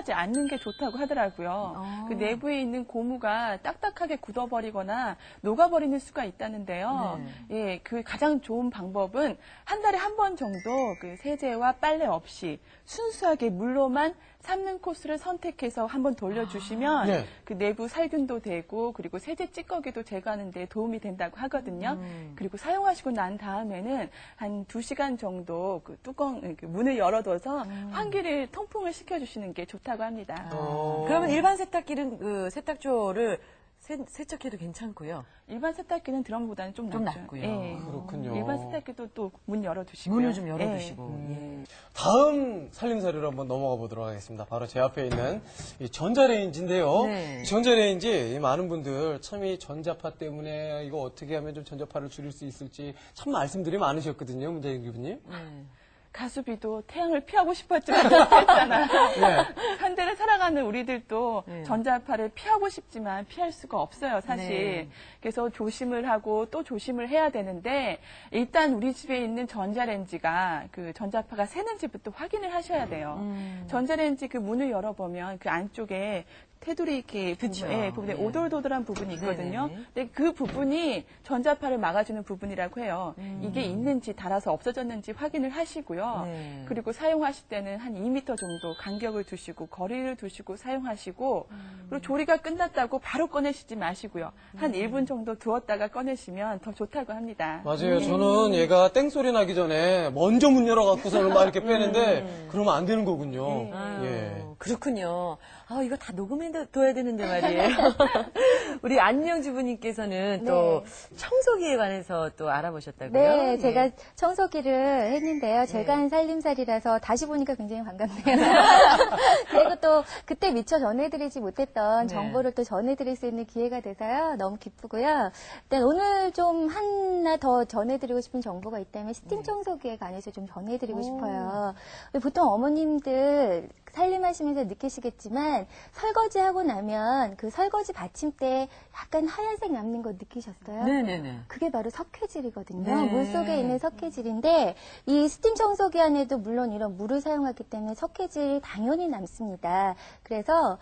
사용하지 않는 게 좋다고 하더라고요. 그 내부에 있는 고무가 딱딱하게 굳어버리거나 녹아버리는 수가 있다는데요. 예, 그 가장 좋은 방법은 한 달에 한 번 정도 그 세제와 빨래 없이 순수하게 물로만 삶는 코스를 선택해서 한번 돌려주시면 그 내부 살균도 되고 그리고 세제 찌꺼기도 제거하는 데 도움이 된다고 하거든요. 그리고 사용하시고 난 다음에는 한 2시간 정도 그 뚜껑, 그 문을 열어둬서 환기를 통풍을 시켜주시는 게 좋다고 합니다. 그러면 일반 세탁기는 그 세탁조를 세척해도 괜찮고요. 일반 세탁기는 드럼보다는 좀 낫고요. 예. 그렇군요. 일반 세탁기도 또 문 열어두시고요. 문을 좀 열어두시고. 예. 다음 살림살이로 한번 넘어가 보도록 하겠습니다. 바로 제 앞에 있는 이 전자레인지인데요. 네. 전자레인지 많은 분들 참 이 전자파 때문에 이거 어떻게 하면 좀 전자파를 줄일 수 있을지 참 말씀들이 많으셨거든요, 문재인 교수님. 가수비도 태양을 피하고 싶었지만 못했잖아요. 네. 현대를 살아가는 우리들도 전자파를 피하고 싶지만 피할 수가 없어요, 사실. 네. 그래서 조심을 하고 또 조심을 해야 되는데 일단 우리 집에 있는 전자레인지가 그 전자파가 새는지부터 확인을 하셔야 돼요. 전자레인지 그 문을 열어보면 그 안쪽에 테두리 이렇게 부분에 오돌도돌한 부분이 있거든요. 근데 그 부분이 전자파를 막아주는 부분이라고 해요. 이게 있는지 닳아서 없어졌는지 확인을 하시고요. 그리고 사용하실 때는 한 2m 정도 간격을 두시고 거리를 두시고 사용하시고 그리고 조리가 끝났다고 바로 꺼내시지 마시고요. 한 1분 정도 두었다가 꺼내시면 더 좋다고 합니다. 맞아요. 저는 얘가 땡소리 나기 전에 먼저 문 열어갖고서는 막 이렇게 빼는데 그러면 안 되는 거군요. 예. 그렇군요. 아, 이거 다 녹음해둬야 되는데 말이에요. 우리 안녕 주부님께서는 또 청소기에 관해서 또 알아보셨다고요? 네, 제가 청소기를 했는데요. 제가 한 살림살이라서 다시 보니까 굉장히 반갑네요. 그리고 또 그때 미처 전해드리지 못했던 정보를 또 전해드릴 수 있는 기회가 돼서요. 너무 기쁘고요. 일단 오늘 좀 하나 더 전해드리고 싶은 정보가 있다면 스팀 청소기에 관해서 좀 전해드리고 싶어요. 보통 어머님들 살림하시면서 느끼시겠지만 설거지하고 나면 그 설거지 받침대에 약간 하얀색 남는 거 느끼셨어요? 네네네. 그게 바로 석회질이거든요. 물속에 있는 석회질인데 이 스팀 청소기 안에도 물론 이런 물을 사용하기 때문에 석회질이 당연히 남습니다. 그래서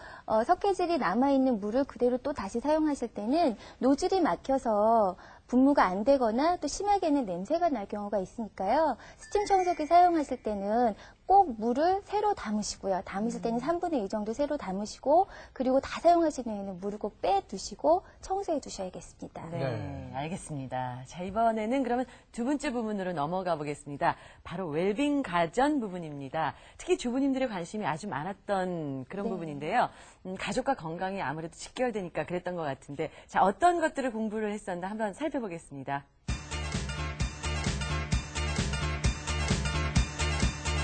석회질이 남아있는 물을 그대로 또 다시 사용하실 때는 노즐이 막혀서 분무가 안 되거나 또 심하게는 냄새가 날 경우가 있으니까요. 스팀 청소기 사용하실 때는 꼭 물을 새로 담으시고요. 담으실 때는 3분의 2 정도 새로 담으시고 그리고 다 사용하신 후에는 물을 꼭 빼두시고 청소해 두셔야겠습니다. 네, 알겠습니다. 자, 이번에는 그러면 두 번째 부분으로 넘어가 보겠습니다. 바로 웰빙 가전 부분입니다. 특히 주부님들의 관심이 아주 많았던 그런 부분인데요. 가족과 건강이 아무래도 직결되니까 그랬던 것 같은데 자, 어떤 것들을 공부를 했었나 한번 살펴보겠습니다.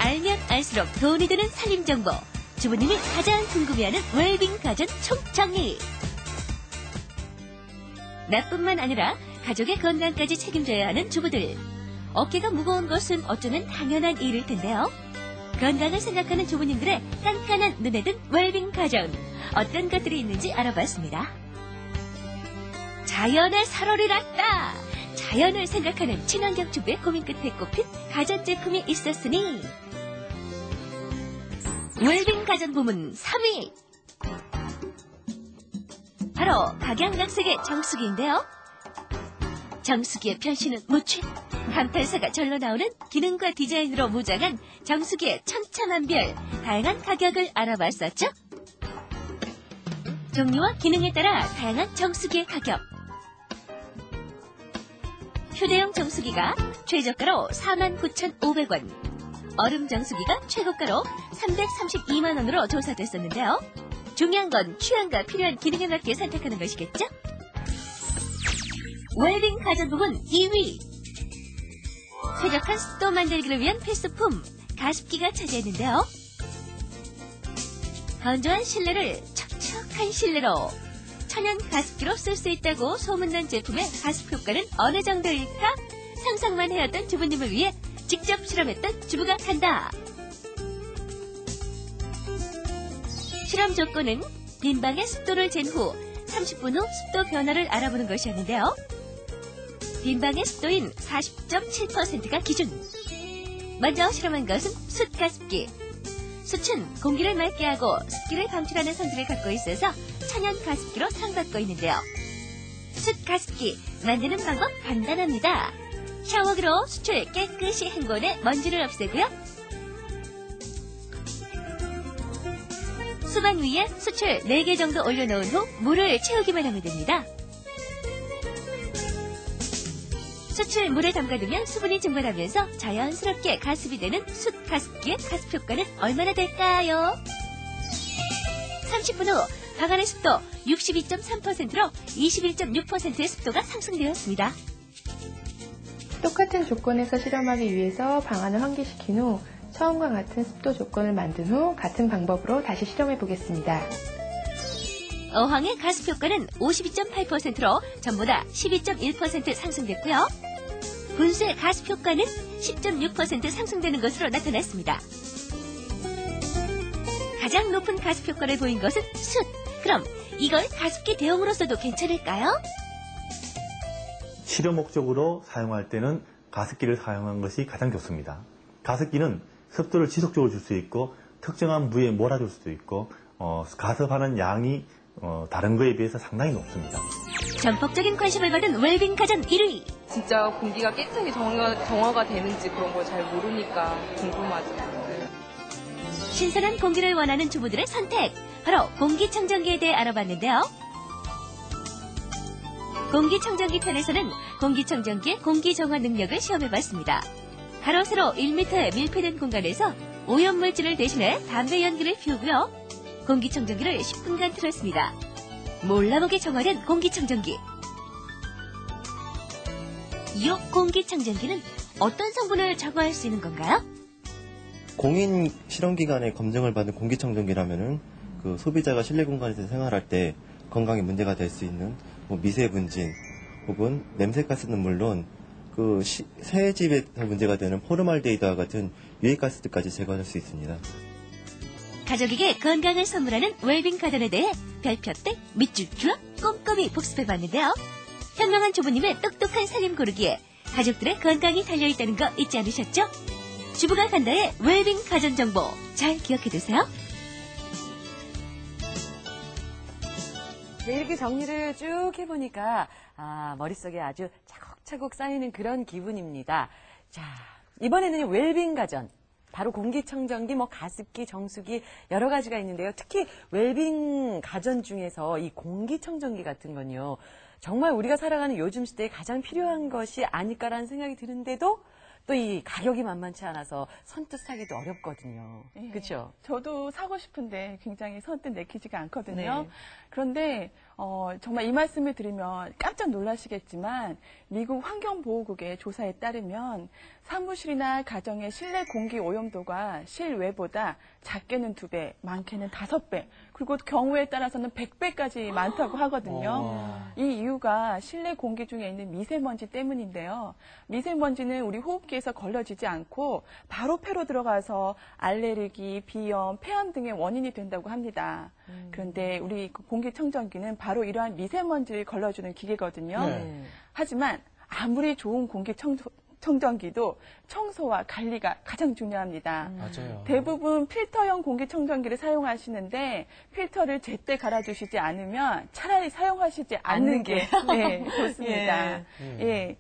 알면 알수록 돈이 드는 살림정보. 주부님이 가장 궁금해하는 웰빙 가전 총정리. 나뿐만 아니라 가족의 건강까지 책임져야 하는 주부들. 어깨가 무거운 것은 어쩌면 당연한 일일 텐데요. 건강을 생각하는 주부님들의 깐깐한 눈에 든 웰빙 가전. 어떤 것들이 있는지 알아봤습니다. 자연의 살얼이 났다. 자연을 생각하는 친환경 주부의 고민 끝에 꼽힌 가전제품이 있었으니 웰빙 가전 부문 3위! 바로 각양각색의 정수기인데요. 정수기의 변신은 무취. 감탄사가 절로 나오는 기능과 디자인으로 무장한 정수기의 천차만별, 다양한 가격을 알아봤었죠. 종류와 기능에 따라 다양한 정수기의 가격. 휴대용 정수기가 최저가로 49,500원, 얼음 정수기가 최고가로 332만 원으로 조사됐었는데요. 중요한 건 취향과 필요한 기능에 맞게 선택하는 것이겠죠? 웰빙 가전 부분 2위. 쾌적한 습도 만들기를 위한 필수품, 가습기가 차지했는데요. 건조한 실내를 촉촉한 실내로 천연 가습기로 쓸 수 있다고 소문난 제품의 가습 효과는 어느 정도일까? 상상만 해왔던 주부님을 위해 직접 실험했던 주부가 간다. 실험 조건은 빈방의 습도를 잰 후 30분 후 습도 변화를 알아보는 것이었는데요. 빈방의 습도인 40.7%가 기준. 먼저 실험한 것은 숯가습기. 숯은 공기를 맑게 하고 습기를 방출하는 성질을 갖고 있어서 천연 가습기로 사용받고 있는데요. 숯 가습기 만드는 방법 간단합니다. 샤워기로 숯을 깨끗이 헹궈내 먼지를 없애고요. 수반 위에 숯을 4개 정도 올려놓은 후 물을 채우기만 하면 됩니다. 숯을 물에 담가두면 수분이 증발하면서 자연스럽게 가습이 되는 숯 가습기의 가습 효과는 얼마나 될까요? 30분 후 방 안의 습도 62.3%로 21.6%의 습도가 상승되었습니다. 똑같은 조건에서 실험하기 위해서 방안을 환기시킨 후 처음과 같은 습도 조건을 만든 후 같은 방법으로 다시 실험해 보겠습니다. 어항의 가습 효과는 52.8%로 전보다 12.1% 상승됐고요. 분수의 가습 효과는 10.6% 상승되는 것으로 나타났습니다. 가장 높은 가습 효과를 보인 것은 숯. 그럼 이걸 가습기 대용으로서도 괜찮을까요? 치료 목적으로 사용할 때는 가습기를 사용하는 것이 가장 좋습니다. 가습기는 습도를 지속적으로 줄 수 있고 특정한 부위에 몰아줄 수도 있고 가습하는 양이 다른 거에 비해서 상당히 높습니다. 전폭적인 관심을 받은 웰빙 가전 1위. 진짜 공기가 깨끗하게 정화가 되는지 그런 걸 잘 모르니까 궁금하죠. 신선한 공기를 원하는 주부들의 선택. 바로 공기청정기에 대해 알아봤는데요. 공기청정기 편에서는 공기청정기의 공기정화 능력을 시험해봤습니다. 가로 세로 1m의 밀폐된 공간에서 오염물질을 대신해 담배 연기를 피우고요. 공기청정기를 10분간 틀었습니다. 몰라보게 정화된 공기청정기. 이 공기청정기는 어떤 성분을 정화할 수 있는 건가요? 공인 실험기관에 검증을 받은 공기청정기라면은 그 소비자가 실내 공간에서 생활할 때 건강에 문제가 될 수 있는 뭐 미세분진 혹은 냄새가스는 물론 그 새집에서 문제가 되는 포르말데히드와 같은 유해가스들까지 제거할 수 있습니다. 가족에게 건강을 선물하는 웰빙 가전에 대해 별표땡 밑줄 줄라 꼼꼼히 복습해봤는데요. 현명한 주부님의 똑똑한 살림 고르기에 가족들의 건강이 달려있다는 거 잊지 않으셨죠? 주부가 간다의 웰빙 가전 정보 잘 기억해두세요. 네, 이렇게 정리를 쭉 해보니까 머릿속에 아주 차곡차곡 쌓이는 그런 기분입니다. 자, 이번에는 웰빙 가전. 바로 공기청정기, 가습기, 정수기 여러 가지가 있는데요. 특히 웰빙 가전 중에서 이 공기청정기 같은 건요. 정말 우리가 살아가는 요즘 시대에 가장 필요한 것이 아닐까라는 생각이 드는데도 또 이 가격이 만만치 않아서 선뜻 사기도 어렵거든요. 네. 그렇죠? 저도 사고 싶은데 굉장히 선뜻 내키지가 않거든요. 네. 그런데 정말 이 말씀을 드리면 깜짝 놀라시겠지만 미국 환경보호국의 조사에 따르면 사무실이나 가정의 실내 공기 오염도가 실외보다 작게는 2배, 많게는 5배, 그리고 경우에 따라서는 100배까지 많다고 하거든요. 이 이유가 실내 공기 중에 있는 미세먼지 때문인데요. 미세먼지는 우리 호흡기에서 걸러지지 않고 바로 폐로 들어가서 알레르기, 비염, 폐암 등의 원인이 된다고 합니다. 그런데 우리 공기청정기는 바로 이러한 미세먼지를 걸러주는 기계거든요. 네. 하지만 아무리 좋은 공기청정기도 청소와 관리가 가장 중요합니다. 맞아요. 대부분 필터형 공기청정기를 사용하시는데 필터를 제때 갈아주시지 않으면 차라리 사용하시지 않는 게 네, 좋습니다. 예. 예.